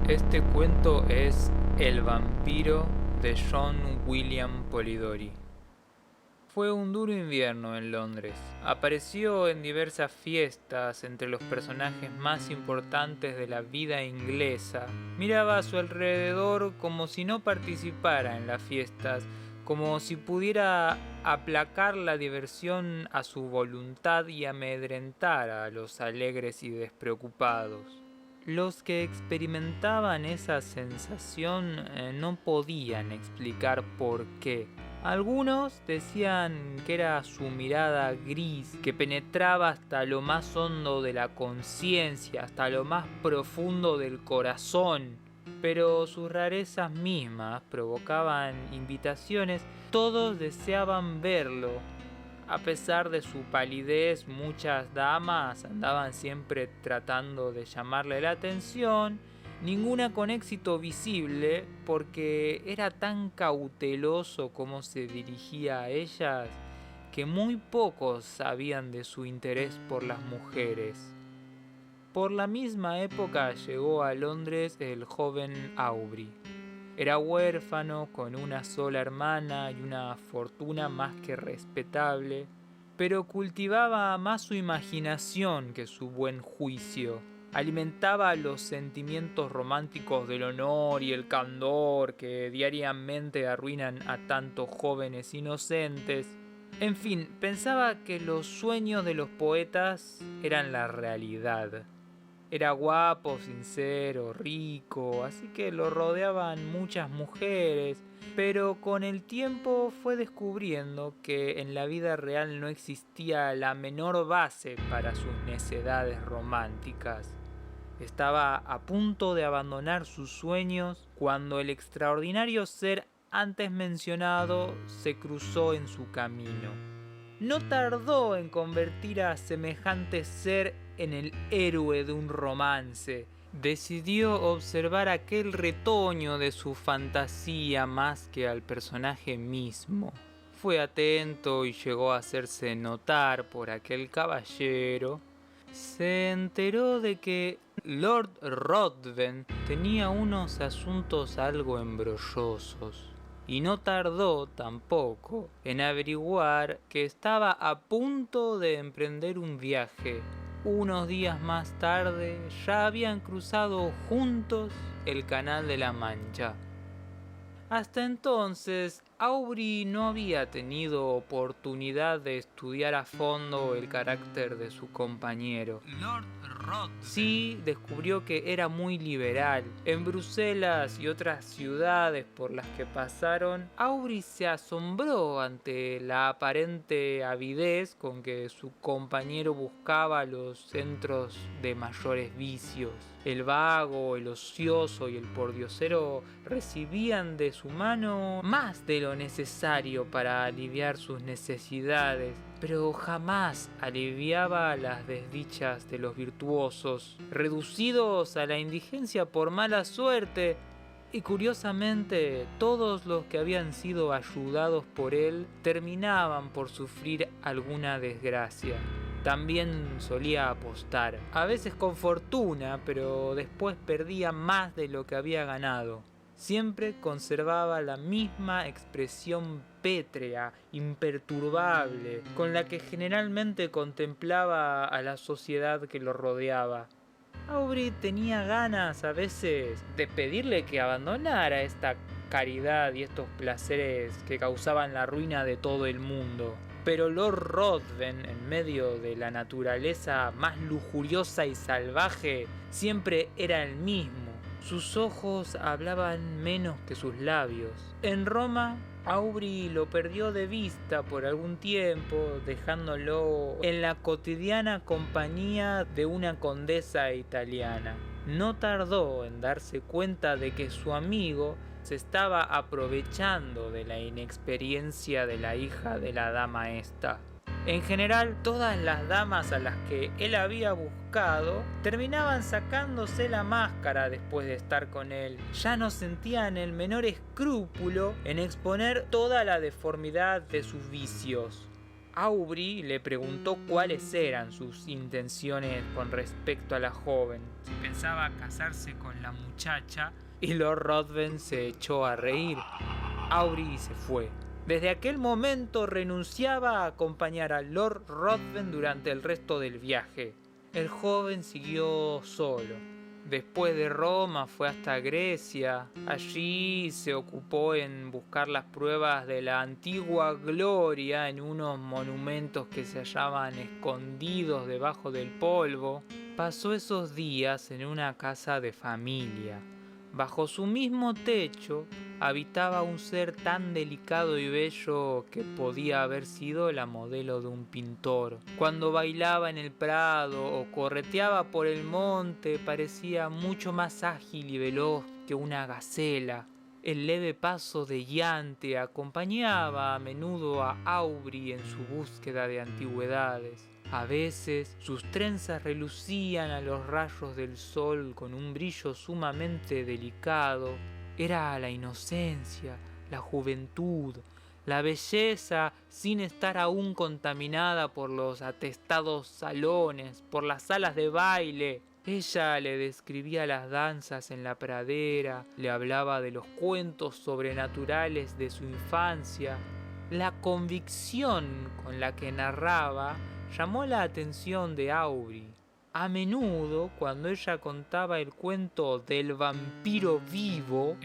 Este cuento es El vampiro de John William Polidori. Fue un duro invierno en Londres. Apareció en diversas fiestas entre los personajes más importantes de la vida inglesa. Miraba a su alrededor como si no participara en las fiestas, como si pudiera aplacar la diversión a su voluntad y amedrentar a los alegres y despreocupados. Los que experimentaban esa sensación no podían explicar por qué. Algunos decían que era su mirada gris, que penetraba hasta lo más hondo de la conciencia, hasta lo más profundo del corazón. Pero sus rarezas mismas provocaban invitaciones. Todos deseaban verlo. A pesar de su palidez, muchas damas andaban siempre tratando de llamarle la atención, ninguna con éxito visible, porque era tan cauteloso como se dirigía a ellas, que muy pocos sabían de su interés por las mujeres. Por la misma época llegó a Londres el joven Aubrey. Era huérfano, con una sola hermana y una fortuna más que respetable, pero cultivaba más su imaginación que su buen juicio. Alimentaba los sentimientos románticos del honor y el candor que diariamente arruinan a tantos jóvenes inocentes. En fin, pensaba que los sueños de los poetas eran la realidad. Era guapo, sincero, rico, así que lo rodeaban muchas mujeres, pero con el tiempo fue descubriendo que en la vida real no existía la menor base para sus necedades románticas. Estaba a punto de abandonar sus sueños cuando el extraordinario ser antes mencionado se cruzó en su camino. No tardó en convertir a semejante ser en el héroe de un romance. Decidió observar aquel retoño de su fantasía más que al personaje mismo. Fue atento y llegó a hacerse notar por aquel caballero. Se enteró de que Lord Ruthven tenía unos asuntos algo embrollosos. Y no tardó tampoco en averiguar que estaba a punto de emprender un viaje. Unos días más tarde ya habían cruzado juntos el Canal de la Mancha. Hasta entonces, Aubrey no había tenido oportunidad de estudiar a fondo el carácter de su compañero. Sí, descubrió que era muy liberal. En Bruselas y otras ciudades por las que pasaron, Aubrey se asombró ante la aparente avidez con que su compañero buscaba los centros de mayores vicios. El vago, el ocioso y el pordiosero recibían de su mano más de lo necesario para aliviar sus necesidades, pero jamás aliviaba las desdichas de los virtuosos, reducidos a la indigencia por mala suerte. Y curiosamente, todos los que habían sido ayudados por él terminaban por sufrir alguna desgracia. También solía apostar, a veces con fortuna, pero después perdía más de lo que había ganado. Siempre conservaba la misma expresión pétrea, imperturbable, con la que generalmente contemplaba a la sociedad que lo rodeaba. Aubrey tenía ganas a veces de pedirle que abandonara esta caridad y estos placeres que causaban la ruina de todo el mundo. Pero Lord Ruthven, en medio de la naturaleza más lujuriosa y salvaje, siempre era el mismo. Sus ojos hablaban menos que sus labios. En Roma, Aubrey lo perdió de vista por algún tiempo, dejándolo en la cotidiana compañía de una condesa italiana. No tardó en darse cuenta de que su amigo se estaba aprovechando de la inexperiencia de la hija de la dama esta. En general, todas las damas a las que él había buscado terminaban sacándose la máscara después de estar con él. Ya no sentían el menor escrúpulo en exponer toda la deformidad de sus vicios. Aubrey le preguntó cuáles eran sus intenciones con respecto a la joven, si pensaba casarse con la muchacha, y Lord Ruthven se echó a reír. Aubrey se fue. Desde aquel momento renunciaba a acompañar a Lord Ruthven durante el resto del viaje. El joven siguió solo. Después de Roma fue hasta Grecia. Allí se ocupó en buscar las pruebas de la antigua gloria en unos monumentos que se hallaban escondidos debajo del polvo. Pasó esos días en una casa de familia. Bajo su mismo techo habitaba un ser tan delicado y bello que podía haber sido la modelo de un pintor. Cuando bailaba en el prado o correteaba por el monte parecía mucho más ágil y veloz que una gacela. El leve paso de Iante acompañaba a menudo a Aubrey en su búsqueda de antigüedades. A veces sus trenzas relucían a los rayos del sol con un brillo sumamente delicado. Era la inocencia, la juventud, la belleza sin estar aún contaminada por los atestados salones, por las salas de baile. Ella le describía las danzas en la pradera, le hablaba de los cuentos sobrenaturales de su infancia. La convicción con la que narraba llamó la atención de Aubrey. A menudo, cuando ella contaba el cuento del vampiro vivo,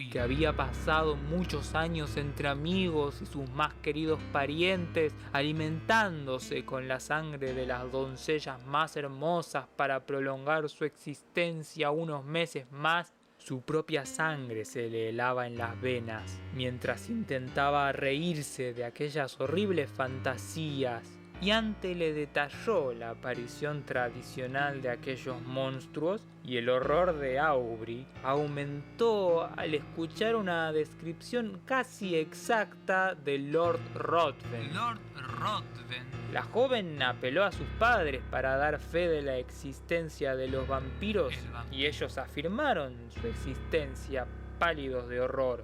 que había pasado muchos años entre amigos y sus más queridos parientes, alimentándose con la sangre de las doncellas más hermosas para prolongar su existencia unos meses más, su propia sangre se le helaba en las venas, mientras intentaba reírse de aquellas horribles fantasías. Iante le detalló la aparición tradicional de aquellos monstruos y el horror de Aubrey aumentó al escuchar una descripción casi exacta de Lord Ruthven. La joven apeló a sus padres para dar fe de la existencia de los vampiros y ellos afirmaron su existencia, pálidos de horror.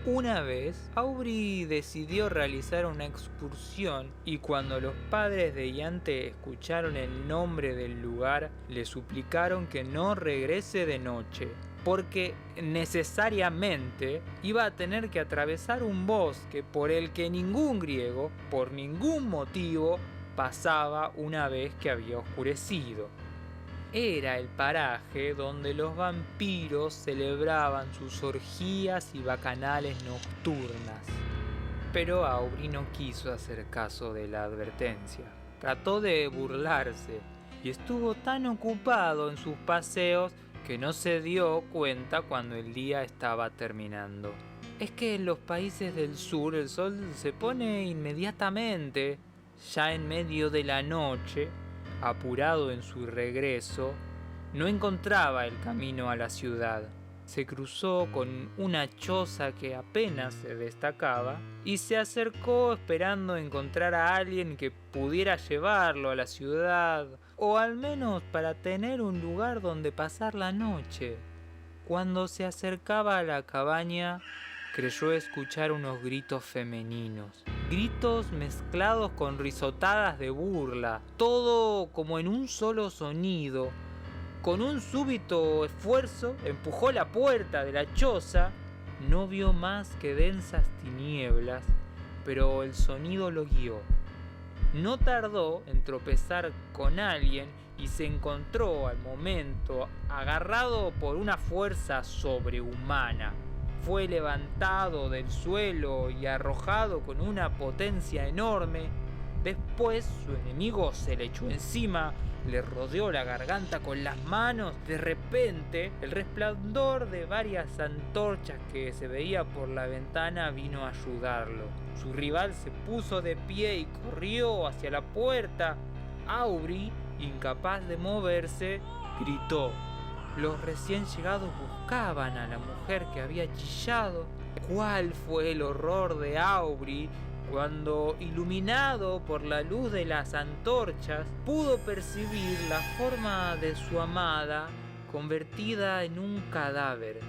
Una vez, Aubrey decidió realizar una excursión y cuando los padres de Iante escucharon el nombre del lugar, le suplicaron que no regrese de noche, porque necesariamente iba a tener que atravesar un bosque por el que ningún griego, por ningún motivo, pasaba una vez que había oscurecido. Era el paraje donde los vampiros celebraban sus orgías y bacanales nocturnas. Pero Aubrey no quiso hacer caso de la advertencia. Trató de burlarse y estuvo tan ocupado en sus paseos que no se dio cuenta cuando el día estaba terminando. Es que en los países del sur el sol se pone inmediatamente. Ya en medio de la noche, apurado en su regreso, no encontraba el camino a la ciudad. Se cruzó con una choza que apenas se destacaba y se acercó esperando encontrar a alguien que pudiera llevarlo a la ciudad o al menos para tener un lugar donde pasar la noche. Cuando se acercaba a la cabaña, creyó escuchar unos gritos femeninos. Gritos mezclados con risotadas de burla, todo como en un solo sonido. Con un súbito esfuerzo empujó la puerta de la choza. No vio más que densas tinieblas, pero el sonido lo guió. No tardó en tropezar con alguien y se encontró al momento agarrado por una fuerza sobrehumana. Fue levantado del suelo y arrojado con una potencia enorme. Después su enemigo se le echó encima, le rodeó la garganta con las manos. De repente, el resplandor de varias antorchas que se veía por la ventana vino a ayudarlo. Su rival se puso de pie y corrió hacia la puerta. Aubrey, incapaz de moverse, gritó. Los recién llegados buscaban a la mujer que había chillado. ¿Cuál fue el horror de Aubrey cuando, iluminado por la luz de las antorchas, pudo percibir la forma de su amada convertida en un cadáver?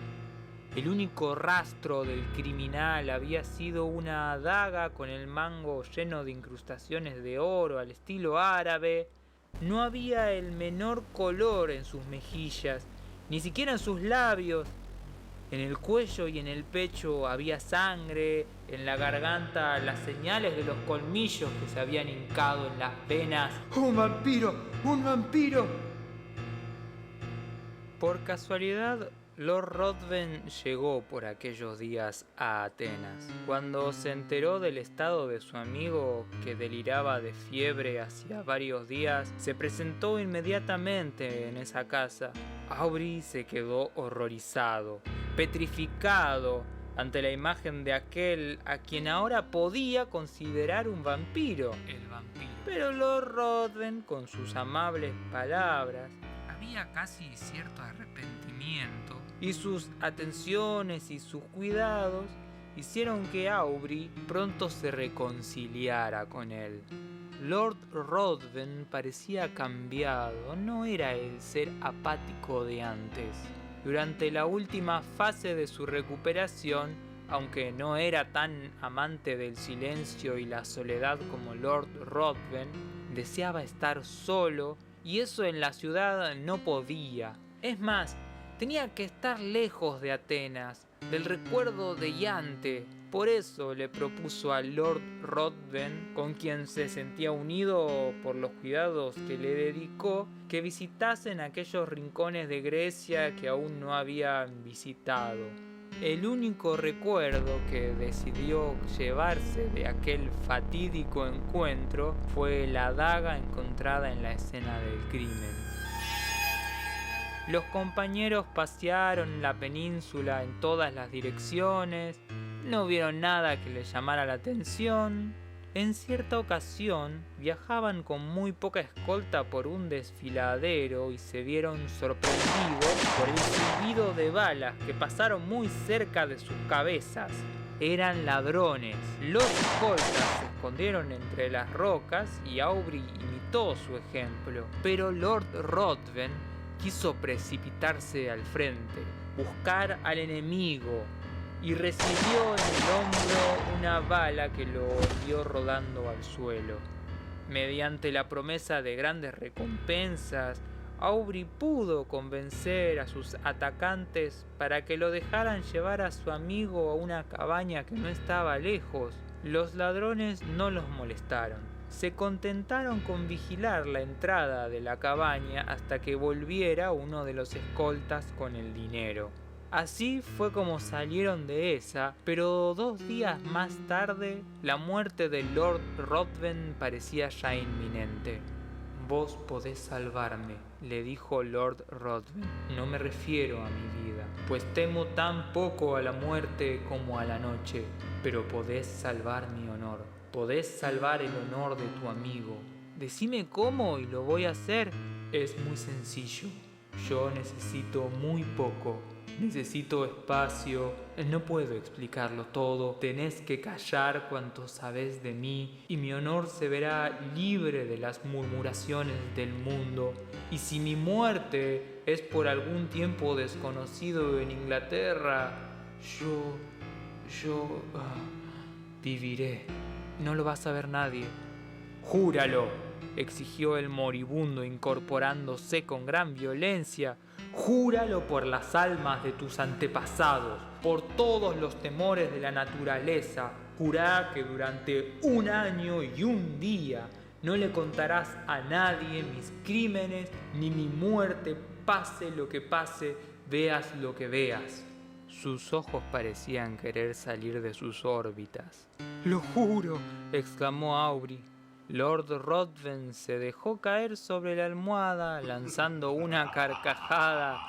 El único rastro del criminal había sido una daga con el mango lleno de incrustaciones de oro al estilo árabe. No había el menor color en sus mejillas, ni siquiera en sus labios. En el cuello y en el pecho había sangre, en la garganta las señales de los colmillos que se habían hincado en las venas. ¡Un vampiro! ¡Un vampiro! Por casualidad, Lord Ruthven llegó por aquellos días a Atenas. Cuando se enteró del estado de su amigo, que deliraba de fiebre hacía varios días, se presentó inmediatamente en esa casa. Aubrey se quedó horrorizado, petrificado ante la imagen de aquel a quien ahora podía considerar un vampiro. El vampiro. Pero Lord Ruthven, con sus amables palabras, había casi cierto arrepentimiento, y sus atenciones y sus cuidados hicieron que Aubrey pronto se reconciliara con él. Lord Ruthven parecía cambiado, no era el ser apático de antes. Durante la última fase de su recuperación, aunque no era tan amante del silencio y la soledad como Lord Ruthven, deseaba estar solo, y eso en la ciudad no podía. Es más, tenía que estar lejos de Atenas, del recuerdo de Iante. Por eso le propuso a Lord Ruthven, con quien se sentía unido por los cuidados que le dedicó, que visitasen aquellos rincones de Grecia que aún no habían visitado. El único recuerdo que decidió llevarse de aquel fatídico encuentro fue la daga encontrada en la escena del crimen. Los compañeros pasearon la península en todas las direcciones, no vieron nada que les llamara la atención. En cierta ocasión viajaban con muy poca escolta por un desfiladero y se vieron sorprendidos por el silbido de balas que pasaron muy cerca de sus cabezas. Eran ladrones. Los escoltas se escondieron entre las rocas y Aubrey imitó su ejemplo. Pero Lord Ruthven quiso precipitarse al frente, buscar al enemigo, y recibió en el hombro una bala que lo envió rodando al suelo. Mediante la promesa de grandes recompensas, Aubrey pudo convencer a sus atacantes para que lo dejaran llevar a su amigo a una cabaña que no estaba lejos. Los ladrones no los molestaron. Se contentaron con vigilar la entrada de la cabaña hasta que volviera uno de los escoltas con el dinero. Así fue como salieron de esa, pero 2 días más tarde, la muerte de Lord Ruthven parecía ya inminente. «Vos podés salvarme», le dijo Lord Ruthven. «No me refiero a mi vida, pues temo tan poco a la muerte como a la noche, pero podés salvar mi honor. Podés salvar el honor de tu amigo. Decime cómo y lo voy a hacer». «Es muy sencillo. Yo necesito muy poco. Necesito espacio, no puedo explicarlo todo, tenés que callar cuanto sabés de mí y mi honor se verá libre de las murmuraciones del mundo. Y si mi muerte es por algún tiempo desconocido en Inglaterra, yo viviré. No lo va a saber nadie». «Júralo», exigió el moribundo incorporándose con gran violencia. «Júralo por las almas de tus antepasados, por todos los temores de la naturaleza. Jurá que durante 1 año y 1 día no le contarás a nadie mis crímenes ni mi muerte, pase lo que pase, veas lo que veas». Sus ojos parecían querer salir de sus órbitas. «Lo juro», exclamó Aubrey. Lord Ruthven se dejó caer sobre la almohada, lanzando una carcajada,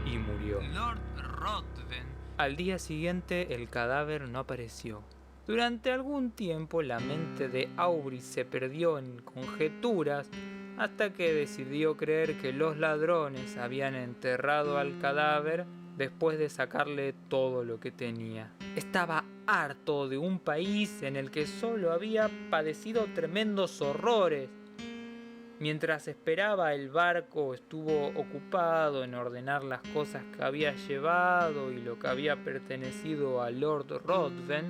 y murió. Lord Ruthven. Al día siguiente el cadáver no apareció. Durante algún tiempo la mente de Aubrey se perdió en conjeturas, hasta que decidió creer que los ladrones habían enterrado al cadáver después de sacarle todo lo que tenía. Estaba harto de un país en el que solo había padecido tremendos horrores. Mientras esperaba, el barco estuvo ocupado en ordenar las cosas que había llevado y lo que había pertenecido a Lord Ruthven.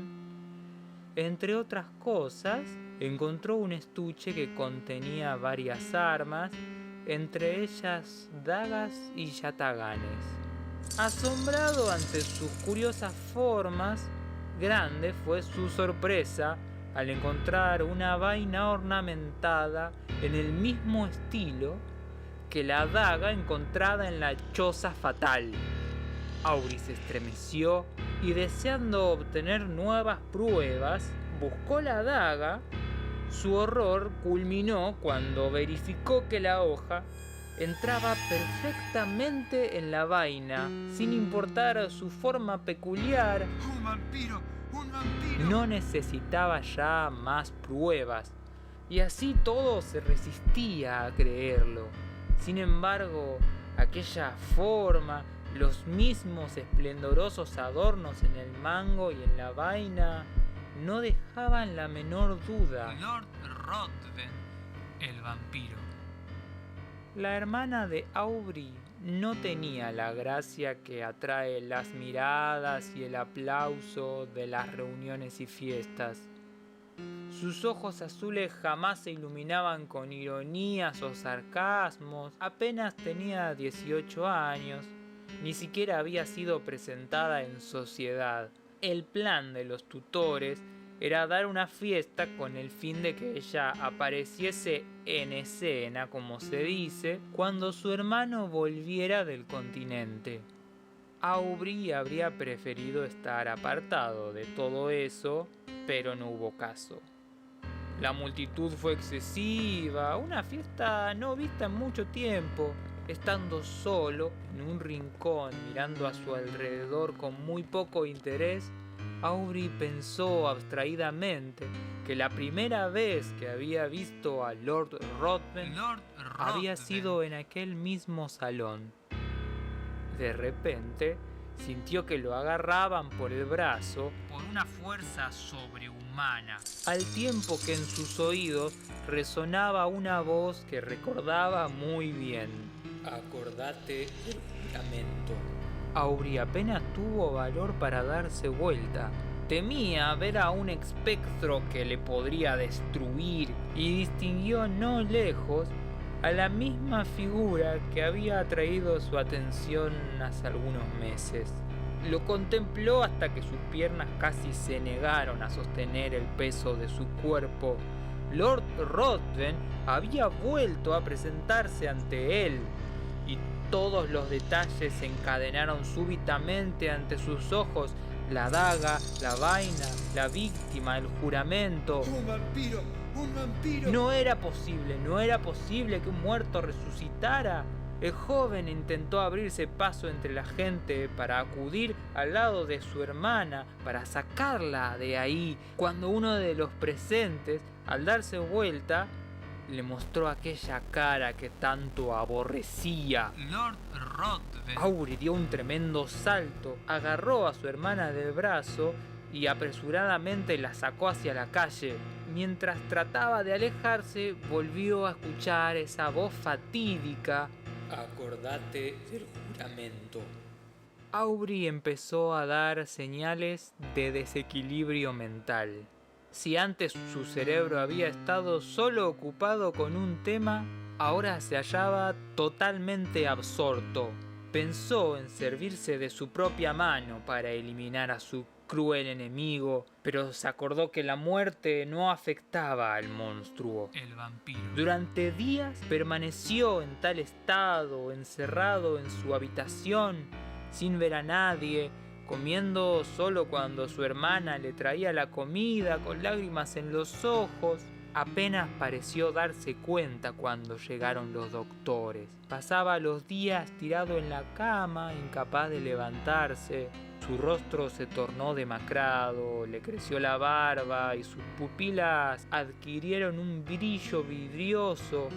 Entre otras cosas, encontró un estuche que contenía varias armas, entre ellas dagas y yataganes. Asombrado ante sus curiosas formas, grande fue su sorpresa al encontrar una vaina ornamentada en el mismo estilo que la daga encontrada en la choza fatal. Aubry se estremeció y, deseando obtener nuevas pruebas, buscó la daga. Su horror culminó cuando verificó que la hoja entraba perfectamente en la vaina, sin importar su forma peculiar. ¡Un vampiro! ¡Un vampiro! No necesitaba ya más pruebas, y así todo se resistía a creerlo. Sin embargo, aquella forma, los mismos esplendorosos adornos en el mango y en la vaina, no dejaban la menor duda. Lord Ruthven, el vampiro. La hermana de Aubry no tenía la gracia que atrae las miradas y el aplauso de las reuniones y fiestas. Sus ojos azules jamás se iluminaban con ironías o sarcasmos. Apenas tenía 18 años, ni siquiera había sido presentada en sociedad. El plan de los tutores era dar una fiesta con el fin de que ella apareciese en escena, como se dice, cuando su hermano volviera del continente. Aubry habría preferido estar apartado de todo eso, pero no hubo caso. La multitud fue excesiva, una fiesta no vista en mucho tiempo. Estando solo en un rincón mirando a su alrededor con muy poco interés, Aubry pensó abstraídamente que la primera vez que había visto a Lord Ruthven había sido en aquel mismo salón. De repente sintió que lo agarraban por el brazo por una fuerza sobrehumana, al tiempo que en sus oídos resonaba una voz que recordaba muy bien. Acordate del juramento. Aubry apenas tuvo valor para darse vuelta. Temía ver a un espectro que le podría destruir y distinguió no lejos a la misma figura que había atraído su atención hace algunos meses. Lo contempló hasta que sus piernas casi se negaron a sostener el peso de su cuerpo. Lord Ruthven había vuelto a presentarse ante él, y todos los detalles se encadenaron súbitamente ante sus ojos: la daga, la vaina, la víctima, el juramento. ¡Un vampiro! ¡Un vampiro! No era posible que un muerto resucitara. El joven intentó abrirse paso entre la gente para acudir al lado de su hermana, para sacarla de ahí, cuando uno de los presentes, al darse vuelta, le mostró aquella cara que tanto aborrecía. Lord Ruthven. Aubry dio un tremendo salto, agarró a su hermana del brazo y apresuradamente la sacó hacia la calle. Mientras trataba de alejarse, volvió a escuchar esa voz fatídica: acordate del juramento. Aubry empezó a dar señales de desequilibrio mental. Si antes su cerebro había estado solo ocupado con un tema, ahora se hallaba totalmente absorto. Pensó en servirse de su propia mano para eliminar a su cruel enemigo, pero se acordó que la muerte no afectaba al monstruo. El vampiro. Durante días permaneció en tal estado, encerrado en su habitación, sin ver a nadie, comiendo solo cuando su hermana le traía la comida, con lágrimas en los ojos. Apenas pareció darse cuenta cuando llegaron los doctores. Pasaba los días tirado en la cama, incapaz de levantarse. Su rostro se tornó demacrado, le creció la barba y sus pupilas adquirieron un brillo vidrioso.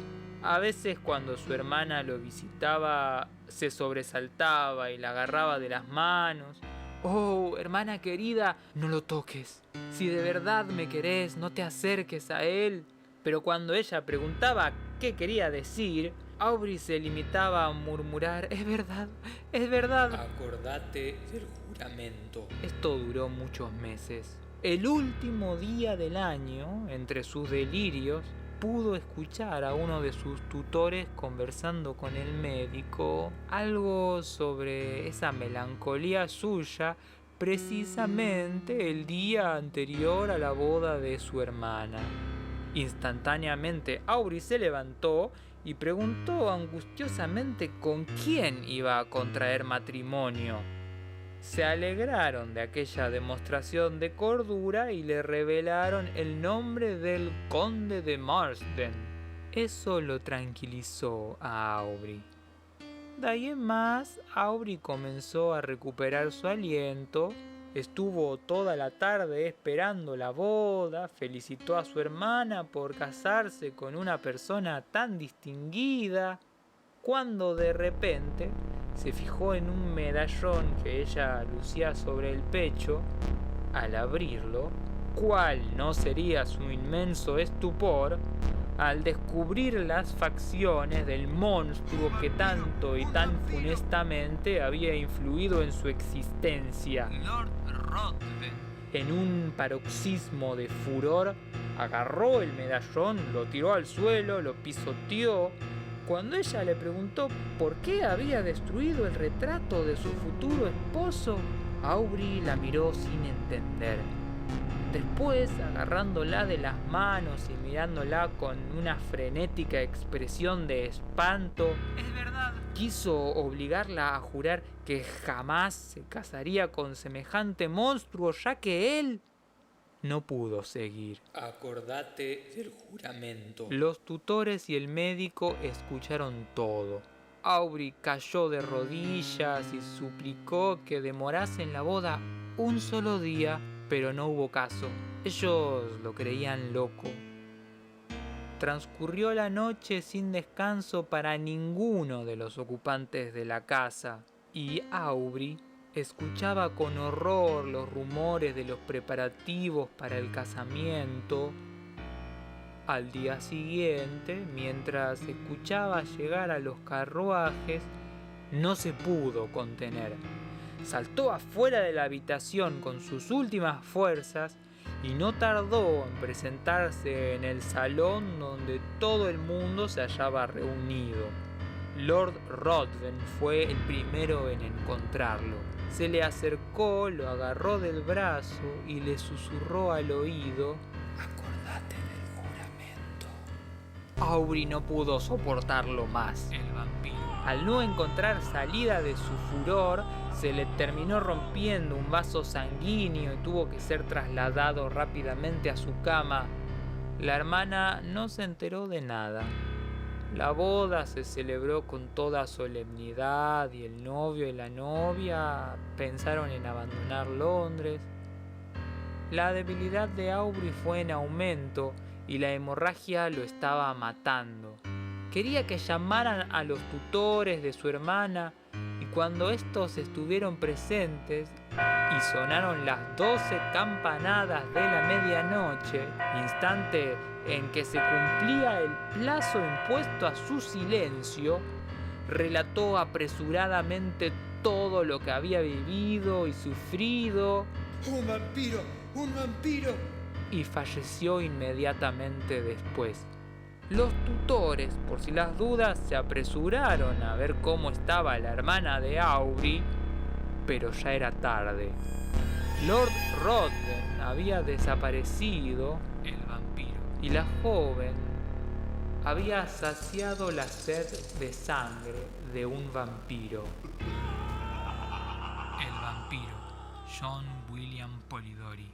A veces, cuando su hermana lo visitaba, se sobresaltaba y la agarraba de las manos. «Oh, hermana querida, no lo toques. Si de verdad me querés, no te acerques a él». Pero cuando ella preguntaba qué quería decir, Aubrey se limitaba a murmurar: es verdad, es verdad. Acordate del juramento. Esto duró muchos meses. El último día del año, entre sus delirios, pudo escuchar a uno de sus tutores conversando con el médico algo sobre esa melancolía suya, precisamente el día anterior a la boda de su hermana. Instantáneamente Aubrey se levantó y preguntó angustiosamente con quién iba a contraer matrimonio. Se alegraron de aquella demostración de cordura y le revelaron el nombre del conde de Marsden. Eso lo tranquilizó a Aubrey. De ahí en más, Aubrey comenzó a recuperar su aliento. Estuvo toda la tarde esperando la boda, felicitó a su hermana por casarse con una persona tan distinguida, cuando de repente se fijó en un medallón que ella lucía sobre el pecho. Al abrirlo, ¿cuál no sería su inmenso estupor al descubrir las facciones del monstruo que tanto y tan funestamente había influido en su existencia? Lord Ruthven. En un paroxismo de furor, agarró el medallón, lo tiró al suelo, lo pisoteó. Cuando ella le preguntó por qué había destruido el retrato de su futuro esposo, Aubrey la miró sin entender. Después, agarrándola de las manos y mirándola con una frenética expresión de espanto, Es verdad. quiso obligarla a jurar que jamás se casaría con semejante monstruo, ya que él no pudo seguir. Acordate del juramento. Los tutores y el médico escucharon todo. Aubrey cayó de rodillas y suplicó que demorasen la boda un solo día, pero no hubo caso. Ellos lo creían loco. Transcurrió la noche sin descanso para ninguno de los ocupantes de la casa, y Aubrey escuchaba con horror los rumores de los preparativos para el casamiento. Al día siguiente, mientras escuchaba llegar a los carruajes, no se pudo contener. Saltó afuera de la habitación con sus últimas fuerzas y no tardó en presentarse en el salón donde todo el mundo se hallaba reunido. Lord Ruthven fue el primero en encontrarlo. Se le acercó, lo agarró del brazo y le susurró al oído: Acordate del juramento. Aubrey no pudo soportarlo más. El vampiro. Al no encontrar salida de su furor, se le terminó rompiendo un vaso sanguíneo y tuvo que ser trasladado rápidamente a su cama. La hermana no se enteró de nada. La boda se celebró con toda solemnidad y el novio y la novia pensaron en abandonar Londres. La debilidad de Aubrey fue en aumento y la hemorragia lo estaba matando. Quería que llamaran a los tutores de su hermana, y cuando estos estuvieron presentes y sonaron las 12 campanadas de la medianoche, instante en que se cumplía el plazo impuesto a su silencio, relató apresuradamente todo lo que había vivido y sufrido, ¡Un vampiro! ¡Un vampiro! y falleció inmediatamente después. Los tutores, por si las dudas, se apresuraron a ver cómo estaba la hermana de Aubrey, pero ya era tarde. Lord Ruthven había desaparecido El vampiro. y la joven había saciado la sed de sangre de un vampiro. El vampiro. John William Polidori.